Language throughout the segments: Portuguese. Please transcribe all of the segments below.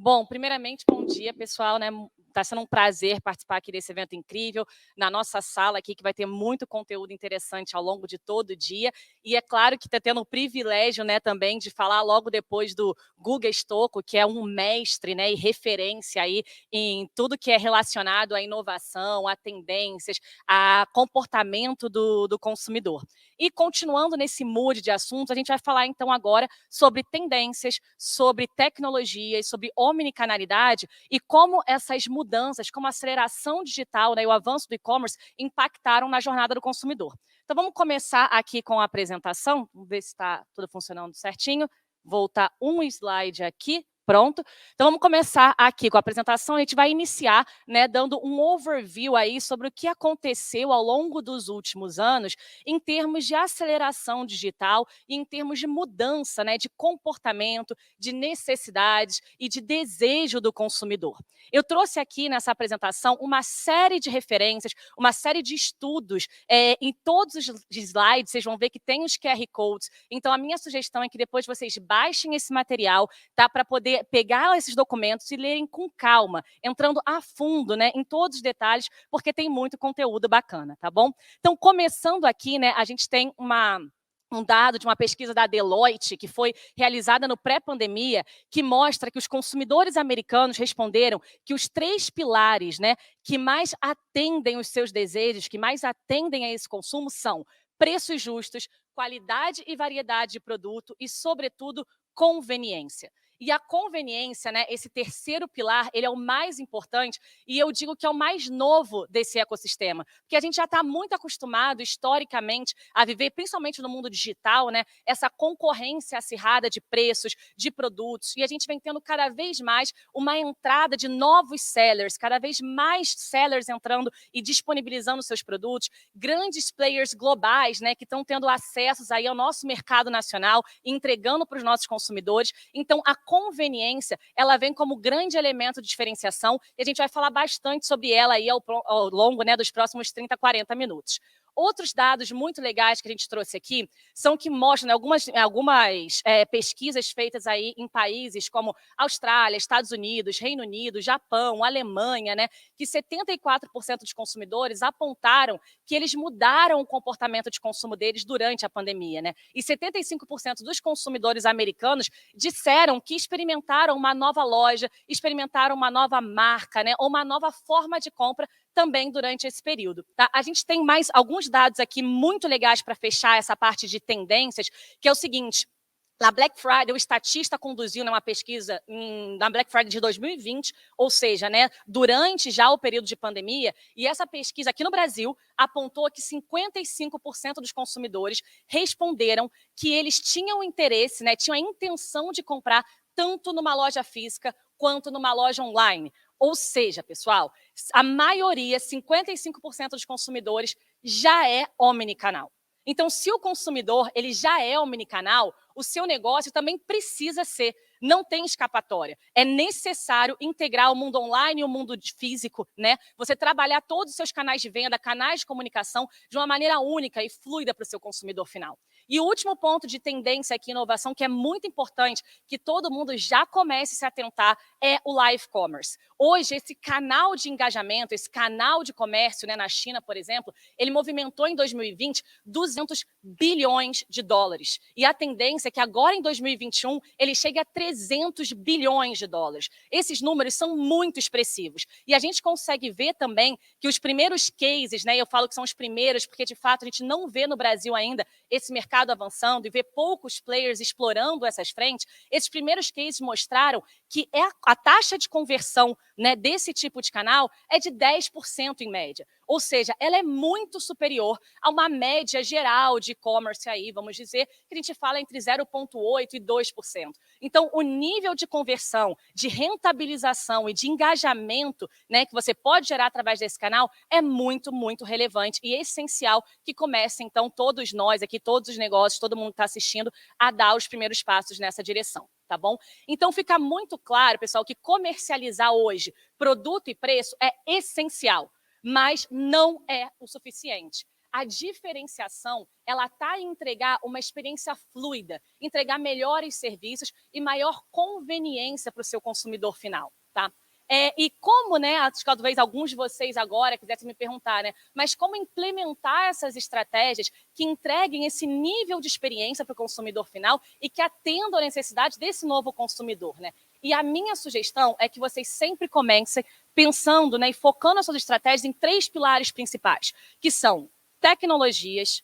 Bom, primeiramente, bom dia, pessoal, né? Tá sendo um prazer participar aqui desse evento incrível, na nossa sala aqui, que vai ter muito conteúdo interessante ao longo de todo o dia. E é claro que está tendo o privilégio, né, também de falar logo depois do Guga Stocco, que é um mestre, né, e referência aí em tudo que é relacionado à inovação, a tendências, a comportamento do consumidor. E continuando nesse mood de assuntos, a gente vai falar então agora sobre tendências, sobre tecnologias, sobre omnicanalidade e como essas mudanças, como a aceleração digital, né, e o avanço do e-commerce impactaram na jornada do consumidor. Então vamos começar aqui com a apresentação, vamos ver se está tudo funcionando certinho. Voltar um slide aqui. Pronto. Então, vamos começar aqui com a apresentação. A gente vai iniciar, né, dando um overview aí sobre o que aconteceu ao longo dos últimos anos em termos de aceleração digital e em termos de mudança, né, de comportamento, de necessidades e de desejo do consumidor. Eu trouxe aqui nessa apresentação uma série de referências, uma série de estudos. Em todos os slides, vocês vão ver que tem os QR Codes. Então, a minha sugestão é que depois vocês baixem esse material, tá, para poder pegar esses documentos e lerem com calma, entrando a fundo, né, em todos os detalhes, porque tem muito conteúdo bacana, tá bom? Então, começando aqui, né, a gente tem um dado de uma pesquisa da Deloitte, que foi realizada no pré-pandemia, que mostra que os consumidores americanos responderam que os 3 pilares, né, que mais atendem os seus desejos, que mais atendem a esse consumo são preços justos, qualidade e variedade de produto e, sobretudo, conveniência. E a conveniência, né, esse terceiro pilar, ele é o mais importante e eu digo que é o mais novo desse ecossistema, porque a gente já está muito acostumado, historicamente, a viver, principalmente no mundo digital, né, essa concorrência acirrada de preços, de produtos, e a gente vem tendo cada vez mais uma entrada de novos sellers, cada vez mais sellers entrando e disponibilizando seus produtos, grandes players globais, né, que estão tendo acessos aí ao nosso mercado nacional, entregando para os nossos consumidores. Então, a conveniência, ela vem como grande elemento de diferenciação e a gente vai falar bastante sobre ela aí ao longo, né, dos próximos 30, 40 minutos. Outros dados muito legais que a gente trouxe aqui são que mostram, né, algumas pesquisas feitas aí em países como Austrália, Estados Unidos, Reino Unido, Japão, Alemanha, né, que 74% dos consumidores apontaram que eles mudaram o comportamento de consumo deles durante a pandemia, né? E 75% dos consumidores americanos disseram que experimentaram uma nova loja, experimentaram uma nova marca, né, ou uma nova forma de compra também durante esse período. Tá? A gente tem mais alguns dados aqui muito legais para fechar essa parte de tendências, que é o seguinte: na Black Friday, o estatista conduziu, né, uma pesquisa na Black Friday de 2020, ou seja, né, durante já o período de pandemia, e essa pesquisa aqui no Brasil apontou que 55% dos consumidores responderam que eles tinham interesse, né, tinham a intenção de comprar tanto numa loja física quanto numa loja online. Ou seja, pessoal, a maioria, 55% dos consumidores, já é omnicanal. Então, se o consumidor ele já é omnicanal, o seu negócio também precisa ser. Não tem escapatória. É necessário integrar o mundo online e o mundo físico, né? Você trabalhar todos os seus canais de venda, canais de comunicação, de uma maneira única e fluida para o seu consumidor final. E o último ponto de tendência aqui, inovação, que é muito importante, que todo mundo já comece a se atentar, é o live commerce. Hoje, esse canal de engajamento, esse canal de comércio, né, na China, por exemplo, ele movimentou em 2020 200 bilhões de dólares. E a tendência é que agora, em 2021, ele chegue a 300 bilhões de dólares. Esses números são muito expressivos. E a gente consegue ver também que os primeiros cases, né, eu falo que são os primeiros, porque de fato a gente não vê no Brasil ainda esse mercado avançando e vê poucos players explorando essas frentes, esses primeiros cases mostraram que a taxa de conversão, né, desse tipo de canal é de 10% em média. Ou seja, ela é muito superior a uma média geral de e-commerce aí, vamos dizer, que a gente fala entre 0,8% e 2%. Então, o nível de conversão, de rentabilização e de engajamento, né, que você pode gerar através desse canal é muito, muito relevante e essencial que comece, então, todos nós aqui, todos os negócios, todo mundo que está assistindo, a dar os primeiros passos nessa direção, tá bom? Então, fica muito claro, pessoal, que comercializar hoje produto e preço é essencial, mas não é o suficiente. a diferenciação, ela está em entregar uma experiência fluida, entregar melhores serviços e maior conveniência para o seu consumidor final, tá? E como, né, acho que talvez alguns de vocês agora quisessem me perguntar, né, mas como implementar essas estratégias que entreguem esse nível de experiência para o consumidor final e que atendam a necessidade desse novo consumidor, né? E a minha sugestão é que vocês sempre comecem pensando, né, e focando as suas estratégias em 3 pilares principais, que são tecnologias,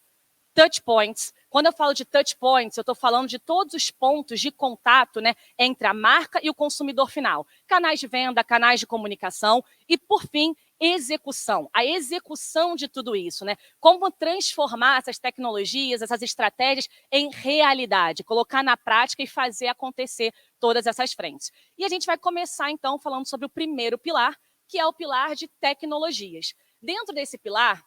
touch points. Quando eu falo de touch points, eu estou falando de todos os pontos de contato, né, entre a marca e o consumidor final. Canais de venda, canais de comunicação e, por fim, execução. A execução de tudo isso, né? Como transformar essas tecnologias, essas estratégias em realidade, colocar na prática e fazer acontecer todas essas frentes. E a gente vai começar, então, falando sobre o primeiro pilar, que é o pilar de tecnologias. Dentro desse pilar,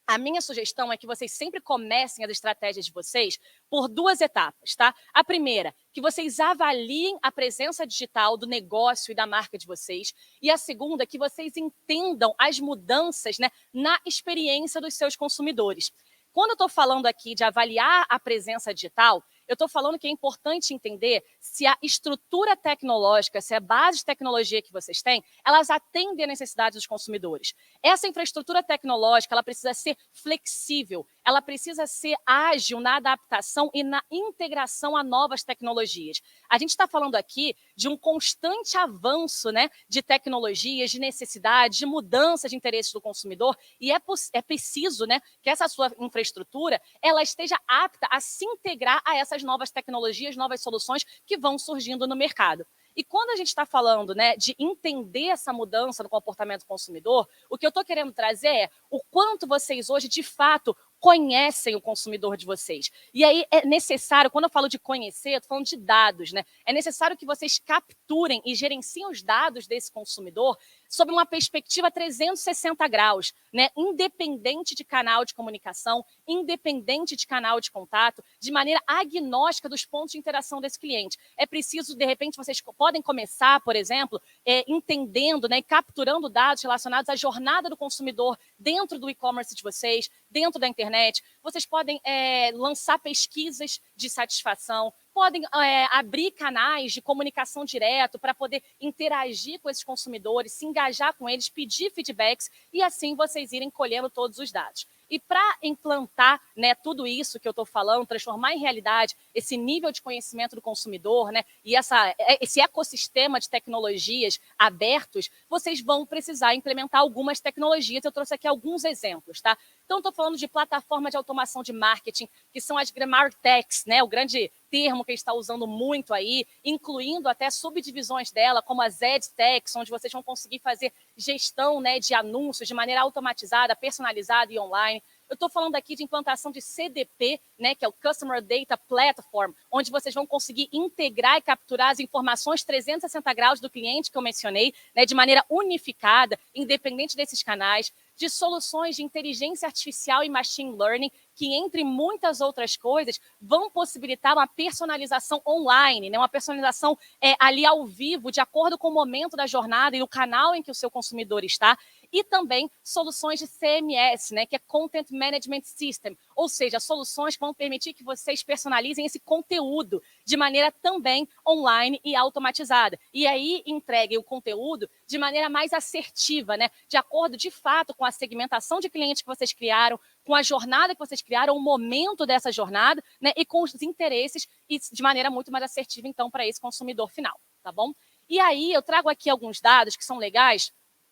a minha sugestão é que vocês sempre comecem as estratégias de vocês por 2 etapas, tá? A primeira, que vocês avaliem a presença digital do negócio e da marca de vocês. E a segunda, que vocês entendam as mudanças, né, na experiência dos seus consumidores. Quando eu estou falando aqui de avaliar a presença digital, eu estou falando que é importante entender se a estrutura tecnológica, se a base de tecnologia que vocês têm, elas atendem a necessidade dos consumidores. Essa infraestrutura tecnológica, ela precisa ser flexível, ela precisa ser ágil na adaptação e na integração a novas tecnologias. A gente está falando aqui de um constante avanço, né, de tecnologias, de necessidades, de mudanças de interesses do consumidor, e é preciso, né, que essa sua infraestrutura ela esteja apta a se integrar a essas novas tecnologias, novas soluções que vão surgindo no mercado. E quando a gente está falando, né, de entender essa mudança no comportamento do consumidor, o que eu estou querendo trazer é o quanto vocês hoje, de fato, conhecem o consumidor de vocês. E aí é necessário, quando eu falo de conhecer, eu estou falando de dados, né? É necessário que vocês capturem e gerenciem os dados desse consumidor sob uma perspectiva 360 graus, né? Independente de canal de comunicação, independente de canal de contato, de maneira agnóstica dos pontos de interação desse cliente. É preciso, de repente, vocês podem começar, por exemplo, entendendo, né, e capturando dados relacionados à jornada do consumidor dentro do e-commerce de vocês, dentro da internet. Vocês podem lançar pesquisas de satisfação, podem abrir canais de comunicação direto para poder interagir com esses consumidores, se engajar com eles, pedir feedbacks e assim vocês irem colhendo todos os dados. E para implantar, né, tudo isso que eu estou falando, transformar em realidade esse nível de conhecimento do consumidor, né, e esse ecossistema de tecnologias abertos, vocês vão precisar implementar algumas tecnologias. Eu trouxe aqui alguns exemplos, tá? Então, estou falando de plataforma de automação de marketing, que são as MarTechs, né, o grande termo que a gente está usando muito aí, incluindo até subdivisões dela, como as EdTechs, onde vocês vão conseguir fazer gestão, né, de anúncios de maneira automatizada, personalizada e online. Eu estou falando aqui de implantação de CDP, né, que é o Customer Data Platform, onde vocês vão conseguir integrar e capturar as informações 360 graus do cliente que eu mencionei, né, de maneira unificada, independente desses canais, de soluções de inteligência artificial e machine learning, que, entre muitas outras coisas, vão possibilitar uma personalização online, né? Uma personalização ali ao vivo, de acordo com o momento da jornada e o canal em que o seu consumidor está, e também soluções de CMS, né? Que é Content Management System, ou seja, soluções que vão permitir que vocês personalizem esse conteúdo de maneira também online e automatizada. E aí entreguem o conteúdo de maneira mais assertiva, né? De acordo, de fato, com a segmentação de clientes que vocês criaram, com a jornada que vocês criaram, o momento dessa jornada, né? E com os interesses, e de maneira muito mais assertiva, então, para esse consumidor final, tá bom? E aí eu trago aqui alguns dados que são legais,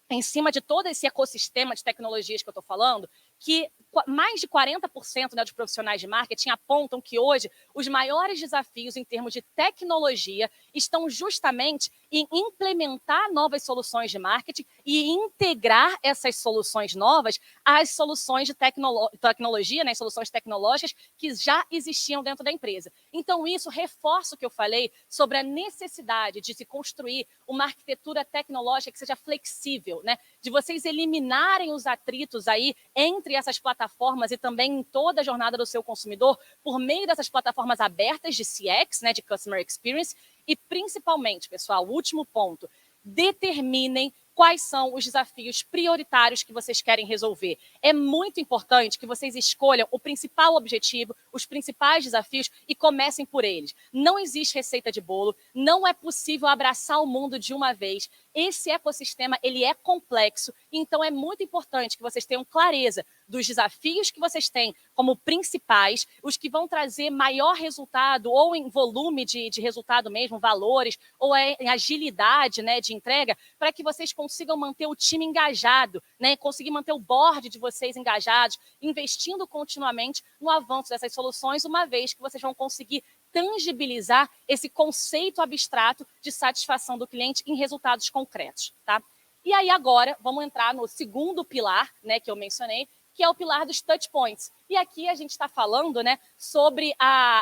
em cima de todo esse ecossistema de tecnologias que eu estou falando, que mais de 40%, né, dos profissionais de marketing apontam que hoje os maiores desafios em termos de tecnologia estão justamente em implementar novas soluções de marketing e integrar essas soluções novas às soluções de tecnologia, né, soluções tecnológicas que já existiam dentro da empresa. Então, isso reforça o que eu falei sobre a necessidade de se construir uma arquitetura tecnológica que seja flexível, né, de vocês eliminarem os atritos aí entre essas plataformas e também em toda a jornada do seu consumidor por meio dessas plataformas abertas de CX, né, de Customer Experience, e principalmente, pessoal, o último ponto, determinem quais são os desafios prioritários que vocês querem resolver. É muito importante que vocês escolham o principal objetivo, os principais desafios e comecem por eles. Não existe receita de bolo, não é possível abraçar o mundo de uma vez. Esse ecossistema, ele é complexo, então é muito importante que vocês tenham clareza dos desafios que vocês têm como principais, os que vão trazer maior resultado, ou em volume de resultado mesmo, valores, ou em agilidade, né, de entrega, para que vocês consigam manter o time engajado, né, conseguir manter o board de vocês engajados, investindo continuamente no avanço dessas soluções, uma vez que vocês vão conseguir tangibilizar esse conceito abstrato de satisfação do cliente em resultados concretos, tá? E aí agora vamos entrar no segundo pilar, né, que eu mencionei, que é o pilar dos touch points. E aqui a gente está falando, né, sobre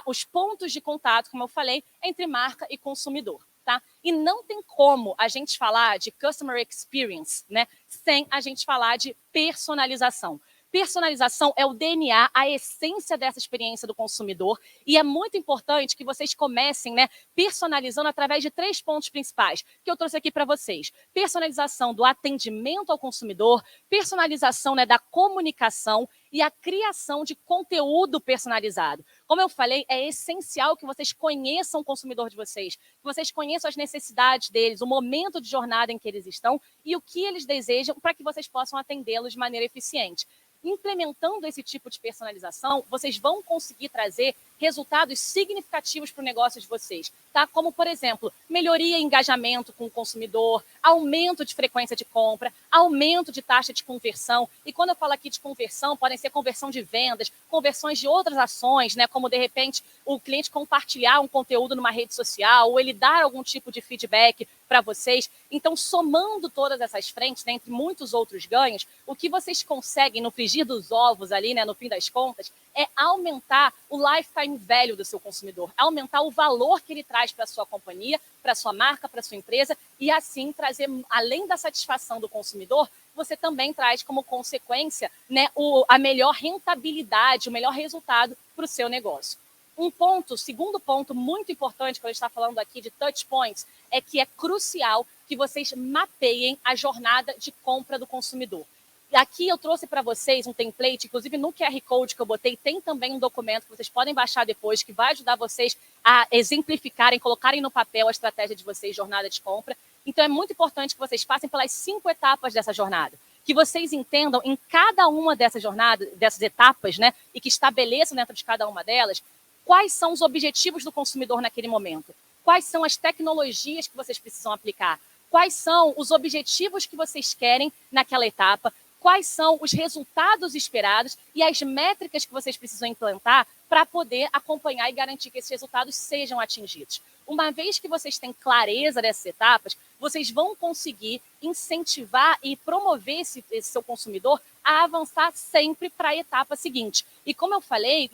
os pontos de contato, como eu falei, entre marca e consumidor. Tá? E não tem como a gente falar de customer experience, né, sem a gente falar de personalização. Personalização é o DNA, a essência dessa experiência do consumidor, e é muito importante que vocês comecem, né, personalizando através de 3 pontos principais que eu trouxe aqui para vocês. Personalização do atendimento ao consumidor, personalização, né, da comunicação e a criação de conteúdo personalizado. Como eu falei, é essencial que vocês conheçam o consumidor de vocês, que vocês conheçam as necessidades deles, o momento de jornada em que eles estão e o que eles desejam para que vocês possam atendê-los de maneira eficiente. Implementando esse tipo de personalização, vocês vão conseguir trazer resultados significativos para o negócio de vocês, tá? Como, por exemplo, melhoria em engajamento com o consumidor, aumento de frequência de compra, aumento de taxa de conversão. E quando eu falo aqui de conversão, podem ser conversão de vendas, conversões de outras ações, né? Como, de repente, o cliente compartilhar um conteúdo numa rede social ou ele dar algum tipo de feedback para vocês. Então, somando todas essas frentes, né, entre muitos outros ganhos, o que vocês conseguem no frigir dos ovos ali, né, no fim das contas, é aumentar o lifetime value do seu consumidor, aumentar o valor que ele traz para a sua companhia, para a sua marca, para a sua empresa, e assim trazer, além da satisfação do consumidor, você também traz como consequência, né, a melhor rentabilidade, o melhor resultado para o seu negócio. Segundo ponto muito importante, quando a gente está falando aqui de touch points, é que é crucial que vocês mapeiem a jornada de compra do consumidor. E aqui eu trouxe para vocês um template, inclusive no QR Code que eu botei, tem também um documento que vocês podem baixar depois, que vai ajudar vocês a exemplificarem, colocarem no papel a estratégia de vocês, jornada de compra. Então é muito importante que vocês passem pelas 5 etapas dessa jornada, que vocês entendam em cada uma dessas jornadas, dessas etapas, né, e que estabeleçam dentro de cada uma delas quais são os objetivos do consumidor naquele momento, quais são as tecnologias que vocês precisam aplicar, quais são os objetivos que vocês querem naquela etapa, quais são os resultados esperados e as métricas que vocês precisam implantar para poder acompanhar e garantir que esses resultados sejam atingidos. Uma vez que vocês têm clareza dessas etapas, vocês vão conseguir incentivar e promover esse seu consumidor a avançar sempre para a etapa seguinte. E como eu falei,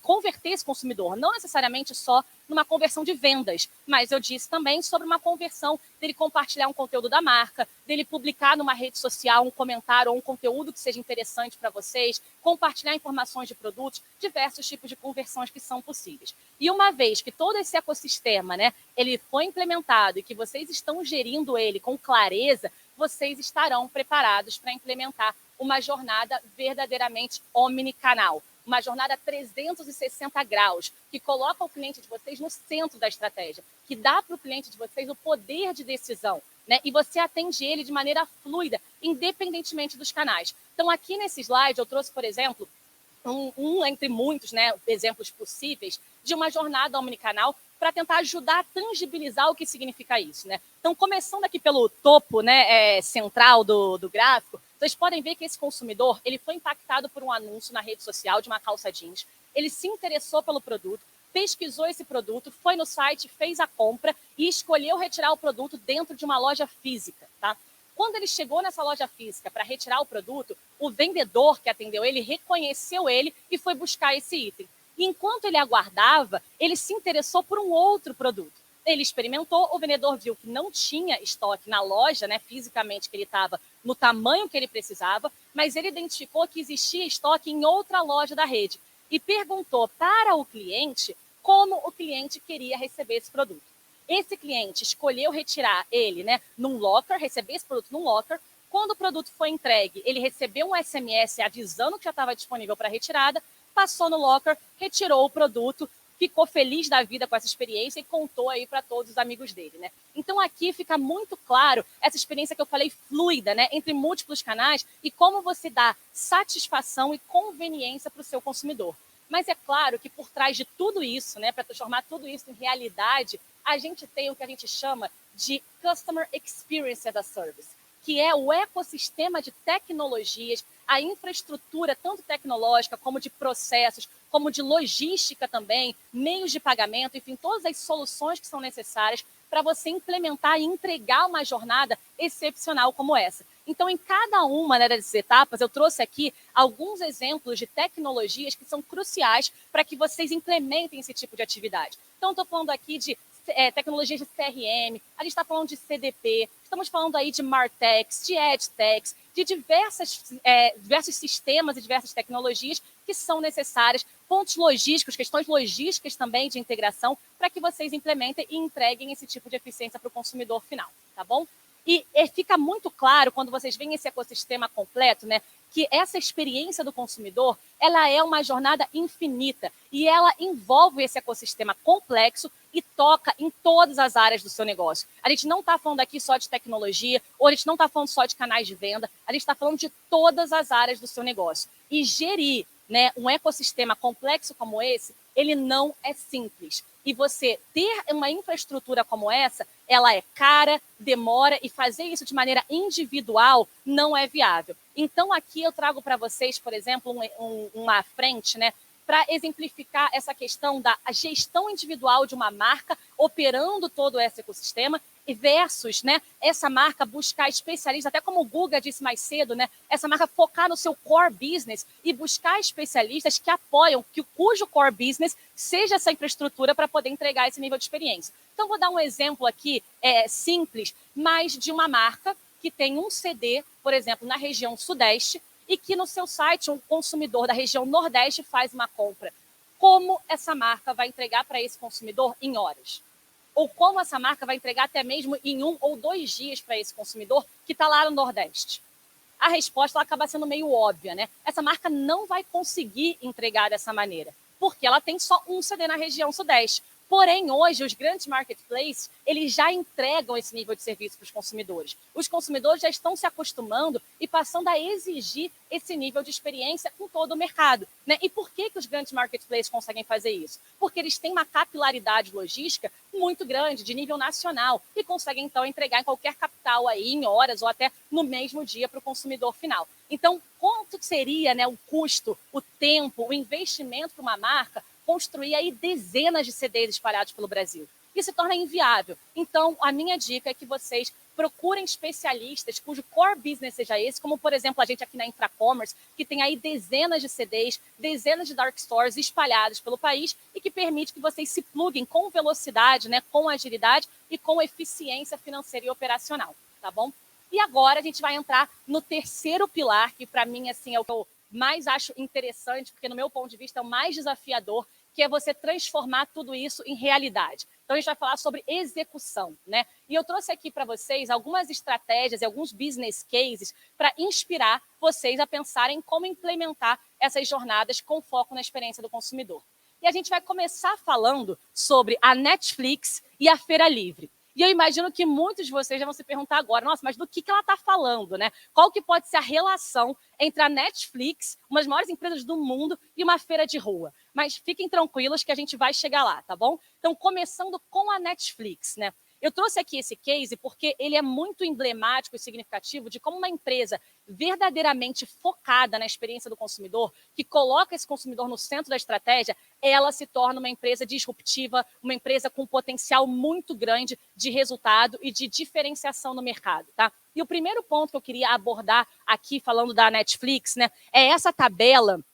converter esse consumidor, não necessariamente só numa conversão de vendas, mas eu disse também sobre uma conversão dele compartilhar um conteúdo da marca, dele publicar numa rede social um comentário ou um conteúdo que seja interessante para vocês, compartilhar informações de produtos, diversos tipos de conversões que são possíveis. E uma vez que todo esse ecossistema, né, ele foi implementado e que vocês estão gerindo ele com clareza, vocês estarão preparados para implementar uma jornada verdadeiramente omnicanal, uma jornada 360 graus, que coloca o cliente de vocês no centro da estratégia, que dá para o cliente de vocês o poder de decisão, né? E você atende ele de maneira fluida, independentemente dos canais. Então, aqui nesse slide, eu trouxe, por exemplo, entre muitos, né, exemplos possíveis de uma jornada omnicanal para tentar ajudar a tangibilizar o que significa isso, né? Então, começando aqui pelo topo, né, central do gráfico, vocês podem ver que esse consumidor ele foi impactado por um anúncio na rede social de uma calça jeans, ele se interessou pelo produto, pesquisou esse produto, foi no site, fez a compra e escolheu retirar o produto dentro de uma loja física, tá? Quando ele chegou nessa loja física para retirar o produto, o vendedor que atendeu ele reconheceu ele e foi buscar esse item. E enquanto ele aguardava, ele se interessou por um outro produto. Ele experimentou, o vendedor viu que não tinha estoque na loja, né, fisicamente, que ele estava no tamanho que ele precisava, mas ele identificou que existia estoque em outra loja da rede e perguntou para o cliente como o cliente queria receber esse produto. esse cliente escolheu retirar ele, né, num locker, receber esse produto num locker. Quando o produto foi entregue, ele recebeu um SMS avisando que já estava disponível para retirada, passou no locker, retirou o produto, ficou feliz da vida com essa experiência e contou aí para todos os amigos dele, né? Então aqui fica muito claro essa experiência que eu falei fluida, né, entre múltiplos canais e como você dá satisfação e conveniência para o seu consumidor. Mas é claro que por trás de tudo isso, né, para transformar tudo isso em realidade, a gente tem o que a gente chama de Customer Experience as a Service, que é o ecossistema de tecnologias, a infraestrutura tanto tecnológica como de processos, como de logística também, meios de pagamento, enfim, todas as soluções que são necessárias para você implementar e entregar uma jornada excepcional como essa. Então, em cada uma, né, dessas etapas, eu trouxe aqui alguns exemplos de tecnologias que são cruciais para que vocês implementem esse tipo de atividade. Então, estou falando aqui de tecnologias de CRM, a gente está falando de CDP, estamos falando aí de MarTechs, de EdTechs, de diversos sistemas e diversas tecnologias que são necessárias, pontos logísticos, questões logísticas também de integração, para que vocês implementem e entreguem esse tipo de eficiência para o consumidor final, tá bom? E fica muito claro, quando vocês veem esse ecossistema completo, né, que essa experiência do consumidor, ela é uma jornada infinita e ela envolve esse ecossistema complexo e toca em todas as áreas do seu negócio. A gente não está falando aqui só de tecnologia, ou a gente não está falando só de canais de venda, a gente está falando de todas as áreas do seu negócio. E gerir, né, um ecossistema complexo como esse, ele não é simples. E você ter uma infraestrutura como essa, ela é cara, demora, e fazer isso de maneira individual não é viável. Então, aqui eu trago para vocês, por exemplo, uma frente, né, para exemplificar essa questão da gestão individual de uma marca operando todo esse ecossistema versus, né, essa marca buscar especialistas, até como o Guga disse mais cedo, né, essa marca focar no seu core business e buscar especialistas que apoiam, cujo core business seja essa infraestrutura para poder entregar esse nível de experiência. Então, vou dar um exemplo aqui simples, mas de uma marca que tem um CD, por exemplo, na região Sudeste, e que no seu site um consumidor da região Nordeste faz uma compra. Como essa marca vai entregar para esse consumidor em horas? Ou como essa marca vai entregar até mesmo em 1 ou 2 dias para esse consumidor que está lá no Nordeste? A resposta ela acaba sendo meio óbvia, né? Essa marca não vai conseguir entregar dessa maneira, porque ela tem só um CD na região Sudeste. Porém, hoje, os grandes marketplaces, eles já entregam esse nível de serviço para os consumidores. Os consumidores já estão se acostumando e passando a exigir esse nível de experiência com todo o mercado, né? E por que os grandes marketplaces conseguem fazer isso? Porque eles têm uma capilaridade logística muito grande, de nível nacional, e conseguem, então, entregar em qualquer capital aí, em horas ou até no mesmo dia para o consumidor final. Então, quanto seria, né, o custo, o tempo, o investimento para uma marca construir aí dezenas de CDs espalhados pelo Brasil? Isso se torna inviável. Então, a minha dica é que vocês procurem especialistas cujo core business seja esse, como, por exemplo, a gente aqui na Infracommerce, que tem aí dezenas de CDs, dezenas de dark stores espalhados pelo país e que permite que vocês se pluguem com velocidade, né, com agilidade e com eficiência financeira e operacional, tá bom? E agora a gente vai entrar no terceiro pilar, que para mim assim, é o que eu mais acho interessante, porque no meu ponto de vista é o mais desafiador, que é você transformar tudo isso em realidade. Então, a gente vai falar sobre execução, né? E eu trouxe aqui para vocês algumas estratégias e alguns business cases para inspirar vocês a pensarem como implementar essas jornadas com foco na experiência do consumidor. E a gente vai começar falando sobre a Netflix e a Feira Livre. E eu imagino que muitos de vocês já vão se perguntar agora, nossa, mas do que ela está falando, né? Qual que pode ser a relação entre a Netflix, uma das maiores empresas do mundo, e uma feira de rua? Mas fiquem tranquilos que a gente vai chegar lá, tá bom? Então, começando com a Netflix, né? Eu trouxe aqui esse case porque ele é muito emblemático e significativo de como uma empresa verdadeiramente focada na experiência do consumidor, que coloca esse consumidor no centro da estratégia, ela se torna uma empresa disruptiva, uma empresa com potencial muito grande de resultado e de diferenciação no mercado, tá? E o primeiro ponto que eu queria abordar aqui, falando da Netflix, né, é essa tabela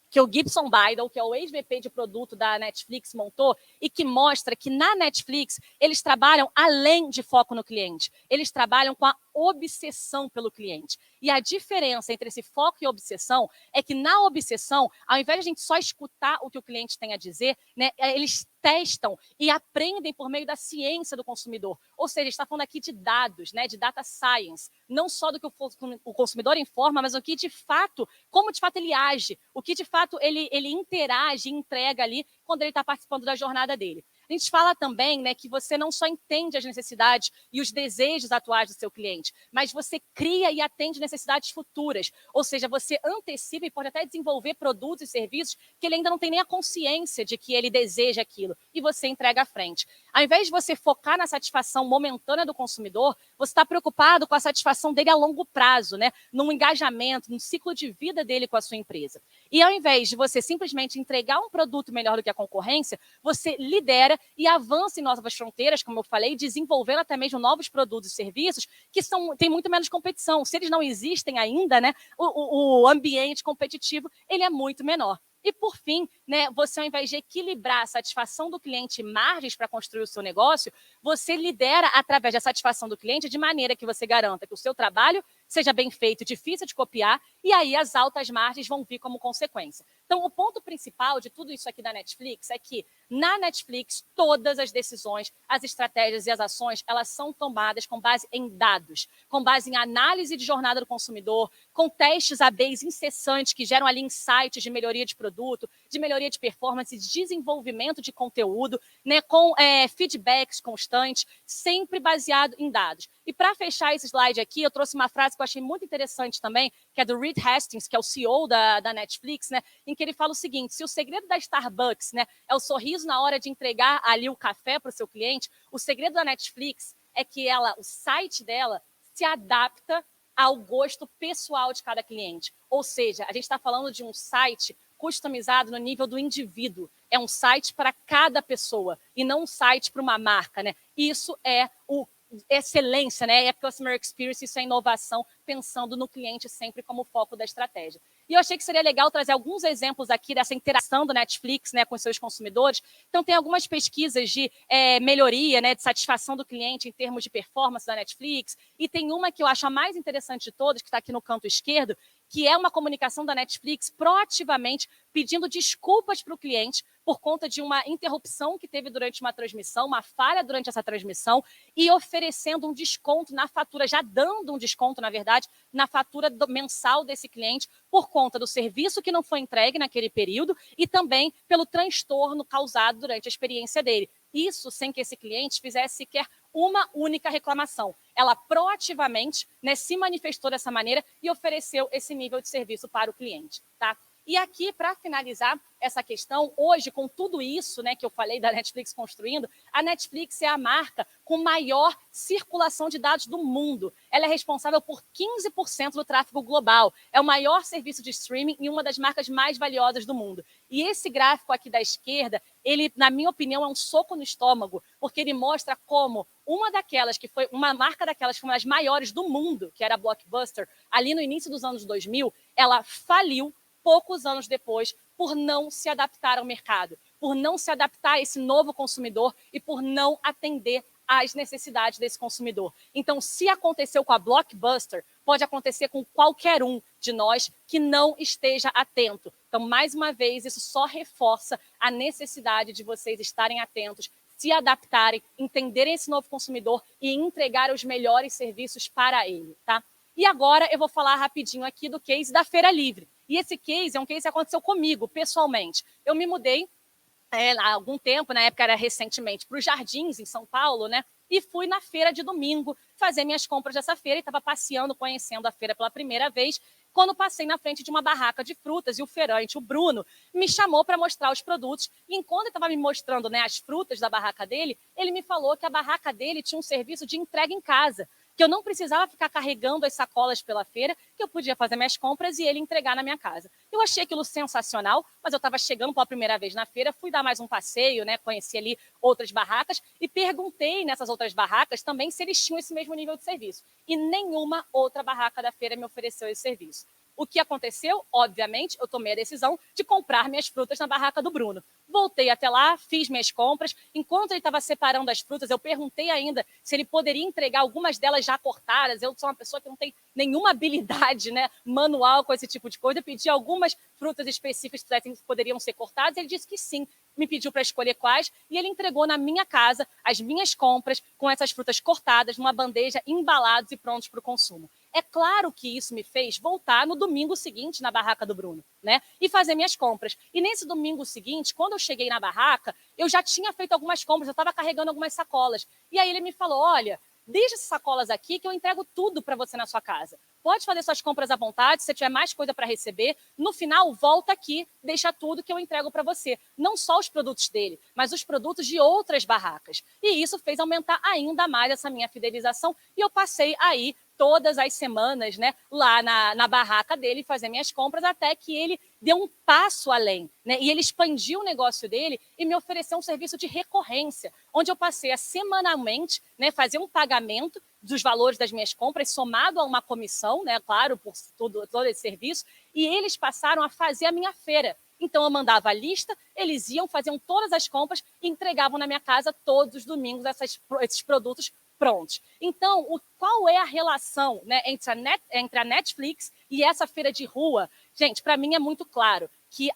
que o Gibson Bidle, que é o ex-VP de produto da Netflix, montou e que mostra que na Netflix eles trabalham além de foco no cliente, eles trabalham com a obsessão pelo cliente. E a diferença entre esse foco e obsessão é que na obsessão, ao invés de a gente só escutar o que o cliente tem a dizer, né, eles testam e aprendem por meio da ciência do consumidor. Ou seja, a gente está falando aqui de dados, né, de data science, não só do que o consumidor informa, mas o que de fato, como de fato ele age, o que de fato ele interage e entrega ali quando ele está participando da jornada dele. A gente fala também, né, que você não só entende as necessidades e os desejos atuais do seu cliente, mas você cria e atende necessidades futuras. Ou seja, você antecipa e pode até desenvolver produtos e serviços que ele ainda não tem nem a consciência de que ele deseja aquilo, e você entrega à frente. Ao invés de você focar na satisfação momentânea do consumidor, você está preocupado com a satisfação dele a longo prazo, né, num engajamento, num ciclo de vida dele com a sua empresa. E ao invés de você simplesmente entregar um produto melhor do que a concorrência, você lidera e avança em novas fronteiras, como eu falei, desenvolvendo até mesmo novos produtos e serviços que têm muito menos competição. Se eles não existem ainda, né, o ambiente competitivo ele é muito menor. E, por fim, né, você, ao invés de equilibrar a satisfação do cliente e margens para construir o seu negócio, você lidera através da satisfação do cliente de maneira que você garanta que o seu trabalho seja bem feito, difícil de copiar, e aí as altas margens vão vir como consequência. Então, o ponto principal de tudo isso aqui da Netflix é que, na Netflix, todas as decisões, as estratégias e as ações, elas são tomadas com base em dados, com base em análise de jornada do consumidor, com testes A/Bs incessantes que geram ali insights de melhoria de produto, de melhoria de performance, de desenvolvimento de conteúdo, né, com feedbacks constantes, sempre baseado em dados. E para fechar esse slide aqui, eu trouxe uma frase que eu achei muito interessante também, que é do Reed Hastings, que é o CEO da Netflix, né, em que ele fala o seguinte: se o segredo da Starbucks, né, é o sorriso na hora de entregar ali o café para o seu cliente, o segredo da Netflix é que o site dela se adapta ao gosto pessoal de cada cliente. Ou seja, a gente está falando de um site customizado no nível do indivíduo. É um site para cada pessoa e não um site para uma marca, né? Isso é excelência, né? É customer experience, isso é inovação, pensando no cliente sempre como foco da estratégia. E eu achei que seria legal trazer alguns exemplos aqui dessa interação do Netflix, né, com seus consumidores. Então, tem algumas pesquisas de melhoria, né, de satisfação do cliente em termos de performance da Netflix. E tem uma que eu acho a mais interessante de todas, que está aqui no canto esquerdo, que é uma comunicação da Netflix proativamente pedindo desculpas para o cliente por conta de uma interrupção que teve durante uma transmissão, uma falha durante essa transmissão, e oferecendo um desconto na fatura, já dando um desconto, na verdade, na fatura mensal desse cliente, por conta do serviço que não foi entregue naquele período e também pelo transtorno causado durante a experiência dele. Isso sem que esse cliente fizesse sequer uma única reclamação. Ela proativamente, né, se manifestou dessa maneira e ofereceu esse nível de serviço para o cliente, tá? E aqui, para finalizar essa questão, hoje, com tudo isso, né, que eu falei da Netflix construindo, a Netflix é a marca com maior circulação de dados do mundo. Ela é responsável por 15% do tráfego global. É o maior serviço de streaming e uma das marcas mais valiosas do mundo. E esse gráfico aqui da esquerda, ele, na minha opinião, é um soco no estômago, porque ele mostra como uma marca daquelas que foi uma das maiores do mundo, que era a Blockbuster, ali no início dos anos 2000, ela faliu poucos anos depois, por não se adaptar ao mercado, por não se adaptar a esse novo consumidor e por não atender às necessidades desse consumidor. Então, se aconteceu com a Blockbuster, pode acontecer com qualquer um de nós que não esteja atento. Então, mais uma vez, isso só reforça a necessidade de vocês estarem atentos, se adaptarem, entenderem esse novo consumidor e entregar os melhores serviços para ele, tá? E agora eu vou falar rapidinho aqui do case da Feira Livre. E esse case é um case que aconteceu comigo, pessoalmente. Eu me mudei há algum tempo, na época era recentemente, para os Jardins, em São Paulo, né? E fui na feira de domingo fazer minhas compras dessa feira e estava passeando, conhecendo a feira pela primeira vez, quando passei na frente de uma barraca de frutas e o feirante, o Bruno, me chamou para mostrar os produtos. E enquanto ele estava me mostrando, né, as frutas da barraca dele, ele me falou que a barraca dele tinha um serviço de entrega em casa, que eu não precisava ficar carregando as sacolas pela feira, que eu podia fazer minhas compras e ele entregar na minha casa. Eu achei aquilo sensacional, mas eu estava chegando pela primeira vez na feira, fui dar mais um passeio, né, conheci ali outras barracas e perguntei nessas outras barracas também se eles tinham esse mesmo nível de serviço. E nenhuma outra barraca da feira me ofereceu esse serviço. O que aconteceu? Obviamente, eu tomei a decisão de comprar minhas frutas na barraca do Bruno. Voltei até lá, fiz minhas compras. Enquanto ele estava separando as frutas, eu perguntei ainda se ele poderia entregar algumas delas já cortadas. Eu sou uma pessoa que não tem nenhuma habilidade, né, manual com esse tipo de coisa. Eu pedi algumas frutas específicas que poderiam ser cortadas. Ele disse que sim, me pediu para escolher quais. E ele entregou na minha casa as minhas compras com essas frutas cortadas, numa bandeja, embalados e prontos para o consumo. É claro que isso me fez voltar no domingo seguinte na barraca do Bruno, né? E fazer minhas compras. E nesse domingo seguinte, quando eu cheguei na barraca, eu já tinha feito algumas compras, eu estava carregando algumas sacolas. E aí ele me falou, olha, deixa essas sacolas aqui que eu entrego tudo para você na sua casa. Pode fazer suas compras à vontade, se você tiver mais coisa para receber. No final, volta aqui, deixa tudo que eu entrego para você. Não só os produtos dele, mas os produtos de outras barracas. E isso fez aumentar ainda mais essa minha fidelização. E eu passei aí todas as semanas, né, lá na barraca dele, fazer minhas compras, até que ele deu um passo além, né, e ele expandiu o negócio dele e me ofereceu um serviço de recorrência, onde eu passei a semanalmente, né, fazer um pagamento dos valores das minhas compras, somado a uma comissão, né, claro, por todo esse serviço, e eles passaram a fazer a minha feira. Então, eu mandava a lista, eles iam, faziam todas as compras e entregavam na minha casa todos os domingos esses produtos prontos. Então, qual é a relação, né, entre a Netflix e essa feira de rua? Gente, para mim é muito claro que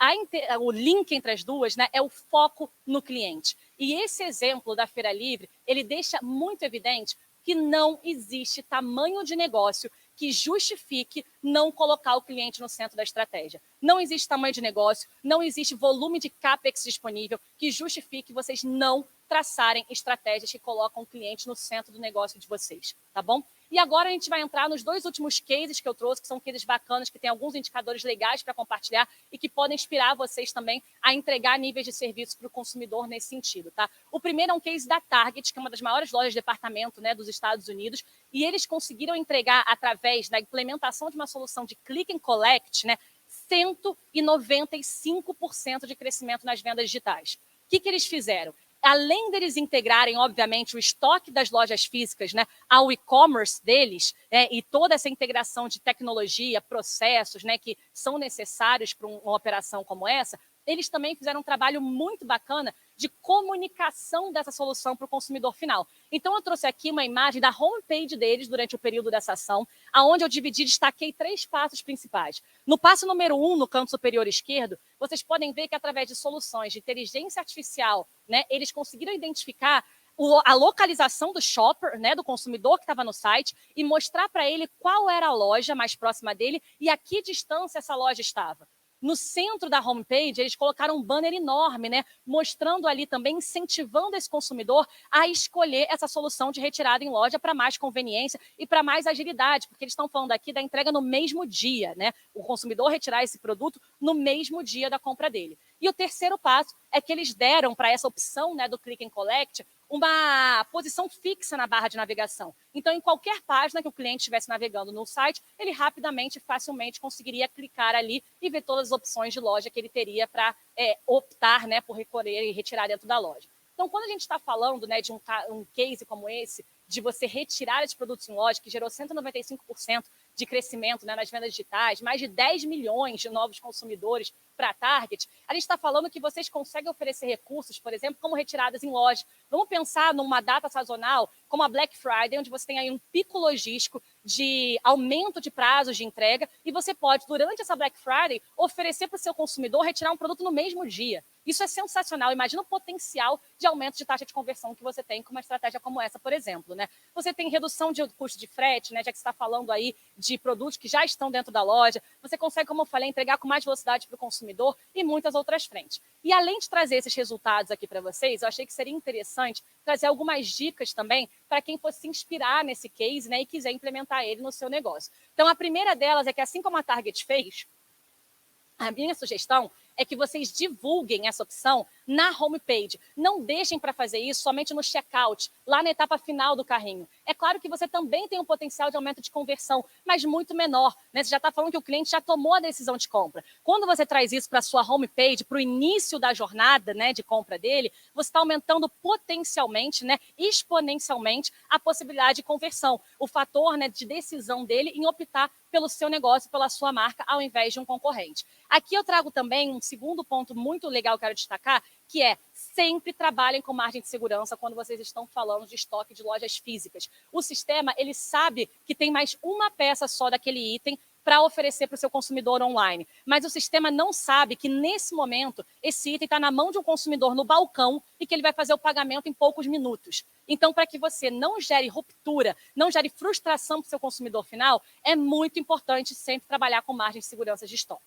o link entre as duas, né, é o foco no cliente. E esse exemplo da Feira Livre, ele deixa muito evidente que não existe tamanho de negócio que justifique não colocar o cliente no centro da estratégia. Não existe tamanho de negócio, não existe volume de CAPEX disponível que justifique vocês não traçarem estratégias que colocam o cliente no centro do negócio de vocês, tá bom? E agora a gente vai entrar nos dois últimos cases que eu trouxe, que são cases bacanas, que têm alguns indicadores legais para compartilhar e que podem inspirar vocês também a entregar níveis de serviço para o consumidor nesse sentido, tá? O primeiro é um case da Target, que é uma das maiores lojas de departamento, né, dos Estados Unidos, e eles conseguiram entregar, através da implementação de uma solução de click and collect, né, 195% de crescimento nas vendas digitais. O que eles fizeram? Além deles integrarem, obviamente, o estoque das lojas físicas, né, ao e-commerce deles, né, e toda essa integração de tecnologia, processos, né, que são necessários para uma operação como essa, eles também fizeram um trabalho muito bacana de comunicação dessa solução para o consumidor final. Então, eu trouxe aqui uma imagem da homepage deles durante o período dessa ação, onde eu destaquei 3 passos principais. No passo número 1, no canto superior esquerdo, vocês podem ver que através de soluções de inteligência artificial, né, eles conseguiram identificar a localização do shopper, né, do consumidor que estava no site, e mostrar para ele qual era a loja mais próxima dele e a que distância essa loja estava. No centro da homepage, eles colocaram um banner enorme, né, mostrando ali também, incentivando esse consumidor a escolher essa solução de retirada em loja para mais conveniência e para mais agilidade, porque eles estão falando aqui da entrega no mesmo dia, né? O consumidor retirar esse produto no mesmo dia da compra dele. E o terceiro passo é que eles deram para essa opção, né, do Click and Collect uma posição fixa na barra de navegação. Então, em qualquer página que o cliente estivesse navegando no site, ele rapidamente, facilmente conseguiria clicar ali e ver todas as opções de loja que ele teria para optar, né, por recolher e retirar dentro da loja. Então, quando a gente está falando, né, de um case como esse, de você retirar esses produtos em loja, que gerou 195% de crescimento, né, nas vendas digitais, mais de 10 milhões de novos consumidores para a Target, a gente está falando que vocês conseguem oferecer recursos, por exemplo, como retiradas em loja. Vamos pensar numa data sazonal, como a Black Friday, onde você tem aí um pico logístico de aumento de prazos de entrega, e você pode, durante essa Black Friday, oferecer para o seu consumidor retirar um produto no mesmo dia. Isso é sensacional. Imagina o potencial de aumento de taxa de conversão que você tem com uma estratégia como essa, por exemplo, né? Você tem redução de custo de frete, né? Já que você está falando aí de produtos que já estão dentro da loja. Você consegue, como eu falei, entregar com mais velocidade para o consumidor e muitas outras frentes. E além de trazer esses resultados aqui para vocês, eu achei que seria interessante trazer algumas dicas também para quem fosse se inspirar nesse case, né, e quiser implementar ele no seu negócio. Então, a primeira delas é que, assim como a Target fez, a minha sugestão é que vocês divulguem essa opção na homepage. Não deixem para fazer isso somente no checkout, lá na etapa final do carrinho. É claro que você também tem um potencial de aumento de conversão, mas muito menor, né? Você já está falando que o cliente já tomou a decisão de compra. Quando você traz isso para a sua homepage, para o início da jornada, né, de compra dele, você está aumentando potencialmente, né, exponencialmente, a possibilidade de conversão, o fator, né, de decisão dele em optar pelo seu negócio, pela sua marca, ao invés de um concorrente. Aqui eu trago também um segundo ponto muito legal que eu quero destacar, que é sempre trabalhem com margem de segurança quando vocês estão falando de estoque de lojas físicas. O sistema, ele sabe que tem mais uma peça só daquele item para oferecer para o seu consumidor online. Mas o sistema não sabe que, nesse momento, esse item está na mão de um consumidor no balcão e que ele vai fazer o pagamento em poucos minutos. Então, para que você não gere ruptura, não gere frustração para o seu consumidor final, é muito importante sempre trabalhar com margem de segurança de estoque.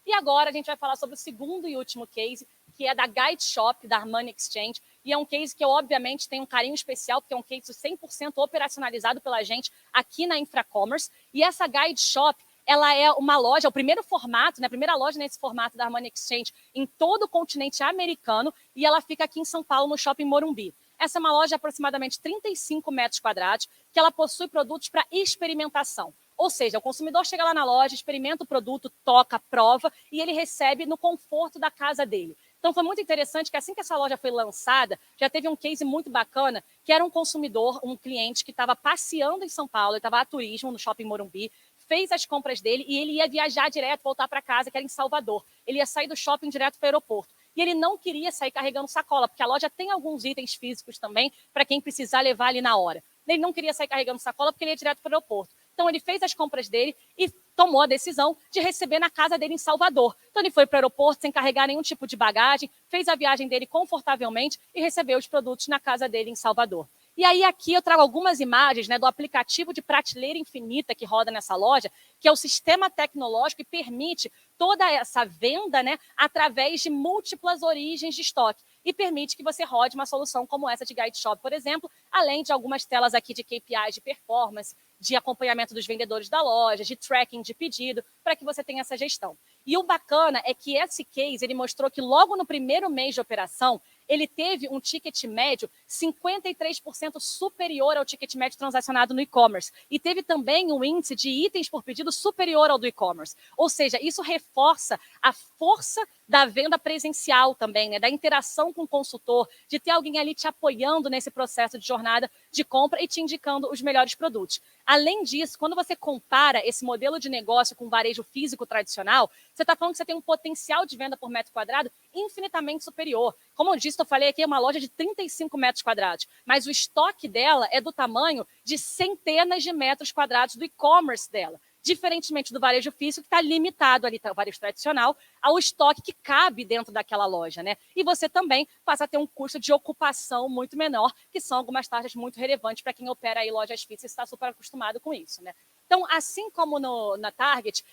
E agora a gente vai falar sobre o segundo e último case, que é da Guide Shop, da Armani Exchange, e é um case que eu, obviamente, tenho um carinho especial, porque é um case 100% operacionalizado pela gente aqui na Infracommerce, e essa Guide Shop, ela é uma loja, o primeiro formato, né, a primeira loja nesse formato da Armani Exchange em todo o continente americano, e ela fica aqui em São Paulo, no Shopping Morumbi. Essa é uma loja de aproximadamente 35 metros quadrados, que ela possui produtos para experimentação. Ou seja, o consumidor chega lá na loja, experimenta o produto, toca, prova, e ele recebe no conforto da casa dele. Então, foi muito interessante que assim que essa loja foi lançada, já teve um case muito bacana, que era um consumidor, um cliente que estava passeando em São Paulo, ele estava a turismo no Shopping Morumbi, fez as compras dele e ele ia viajar direto, voltar para casa, que era em Salvador. Ele ia sair do shopping direto para o aeroporto. E ele não queria sair carregando sacola, porque a loja tem alguns itens físicos também para quem precisar levar ali na hora. Ele não queria sair carregando sacola porque ele ia direto para o aeroporto. Então, ele fez as compras dele e tomou a decisão de receber na casa dele em Salvador. Então, ele foi para o aeroporto sem carregar nenhum tipo de bagagem, fez a viagem dele confortavelmente e recebeu os produtos na casa dele em Salvador. E aí, aqui eu trago algumas imagens, né, do aplicativo de prateleira infinita que roda nessa loja, que é o sistema tecnológico que permite toda essa venda, né, através de múltiplas origens de estoque. E permite que você rode uma solução como essa de Guide Shop, por exemplo, além de algumas telas aqui de KPIs de performance, de acompanhamento dos vendedores da loja, de tracking de pedido, para que você tenha essa gestão. E o bacana é que esse case, ele mostrou que logo no primeiro mês de operação, ele teve um ticket médio 53% superior ao ticket médio transacionado no e-commerce. E teve também um índice de itens por pedido superior ao do e-commerce. Ou seja, isso reforça a força da venda presencial também, né? Da interação com o consultor, de ter alguém ali te apoiando nesse processo de jornada de compra e te indicando os melhores produtos. Além disso, quando você compara esse modelo de negócio com o varejo físico tradicional, você está falando que você tem um potencial de venda por metro quadrado infinitamente superior. Como eu disse, eu falei aqui, é uma loja de 35 metros quadrados, mas o estoque dela é do tamanho de centenas de metros quadrados do e-commerce dela. Diferentemente do varejo físico, que está limitado ali, o varejo tradicional, ao estoque que cabe dentro daquela loja, né? E você também passa a ter um custo de ocupação muito menor, que são algumas taxas muito relevantes para quem opera aí lojas físicas e está super acostumado com isso, né? Então, assim como na Target,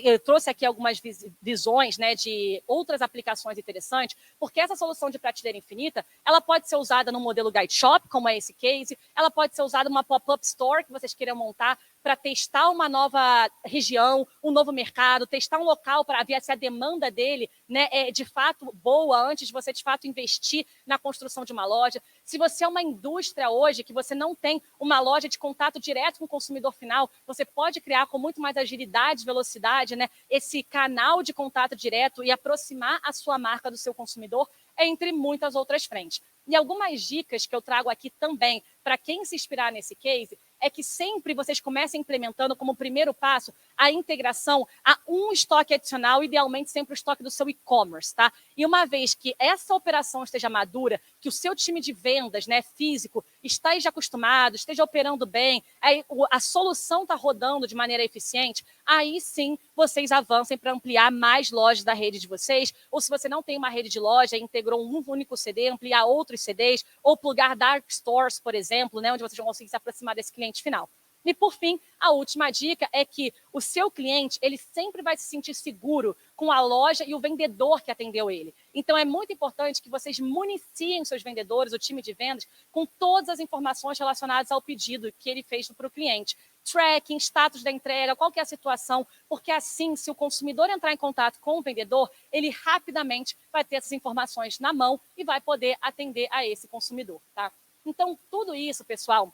eu trouxe aqui algumas visões, né, de outras aplicações interessantes, porque essa solução de prateleira infinita, ela pode ser usada no modelo Guide Shop, como é esse case, ela pode ser usada numa pop-up store que vocês queiram montar para testar uma nova região, um novo mercado, testar um local para ver se a demanda dele, né, é de fato boa antes de você de fato investir na construção de uma loja. Se você é uma indústria hoje que você não tem uma loja de contato direto com o consumidor final, você pode criar com muito mais agilidade e velocidade, né, esse canal de contato direto e aproximar a sua marca do seu consumidor, entre muitas outras frentes. E algumas dicas que eu trago aqui também para quem se inspirar nesse case é que sempre vocês comecem implementando como primeiro passo a integração a um estoque adicional, idealmente sempre o estoque do seu e-commerce, tá? E uma vez que essa operação esteja madura, que o seu time de vendas, né, físico, esteja acostumado, esteja operando bem, aí a solução está rodando de maneira eficiente, aí sim vocês avancem para ampliar mais lojas da rede de vocês, ou se você não tem uma rede de loja, integrou um único CD, ampliar outros CDs, ou plugar dark stores, por exemplo, né, onde vocês vão conseguir se aproximar desse cliente final. E, por fim, a última dica é que o seu cliente, ele sempre vai se sentir seguro com a loja e o vendedor que atendeu ele. Então, é muito importante que vocês municiem seus vendedores, o time de vendas, com todas as informações relacionadas ao pedido que ele fez para o cliente. tracking, status da entrega, qual que é a situação, porque assim, se o consumidor entrar em contato com o vendedor, ele rapidamente vai ter essas informações na mão e vai poder atender a esse consumidor, tá? Então, tudo isso, pessoal,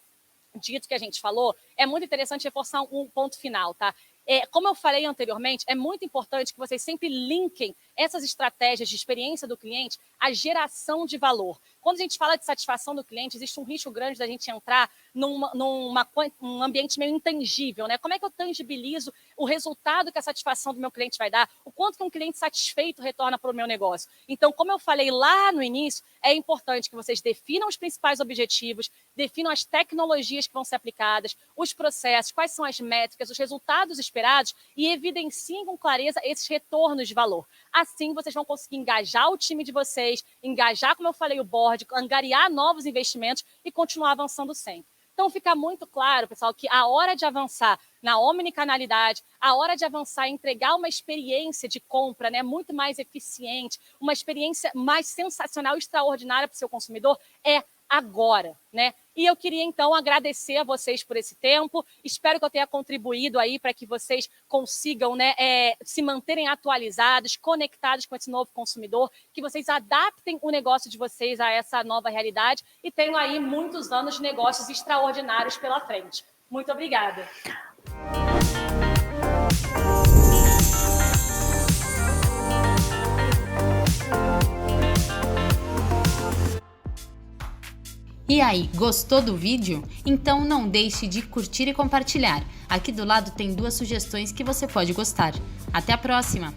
dito que a gente falou, é muito interessante reforçar um ponto final, tá? Como eu falei anteriormente, é muito importante que vocês sempre linkem essas estratégias de experiência do cliente à geração de valor. Quando a gente fala de satisfação do cliente, existe um risco grande da gente entrar num ambiente meio intangível, né? Como é que eu tangibilizo o resultado que a satisfação do meu cliente vai dar? O quanto que um cliente satisfeito retorna para o meu negócio? Então, como eu falei lá no início, é importante que vocês definam os principais objetivos, definam as tecnologias que vão ser aplicadas, os processos, quais são as métricas, os resultados esperados e evidenciem com clareza esses retornos de valor. Assim, vocês vão conseguir engajar o time de vocês, engajar, como eu falei, o board, angariar novos investimentos e continuar avançando sempre. Então, fica muito claro, pessoal, que a hora de avançar na omnicanalidade, a hora de avançar e entregar uma experiência de compra, né, muito mais eficiente, uma experiência mais sensacional e extraordinária para o seu consumidor é agora, né? E eu queria, então, agradecer a vocês por esse tempo. Espero que eu tenha contribuído aí para que vocês consigam, né, se manterem atualizados, conectados com esse novo consumidor, que vocês adaptem o negócio de vocês a essa nova realidade e tenham aí muitos anos de negócios extraordinários pela frente. Muito obrigada. E aí, gostou do vídeo? Então não deixe de curtir e compartilhar. Aqui do lado tem 2 sugestões que você pode gostar. Até a próxima!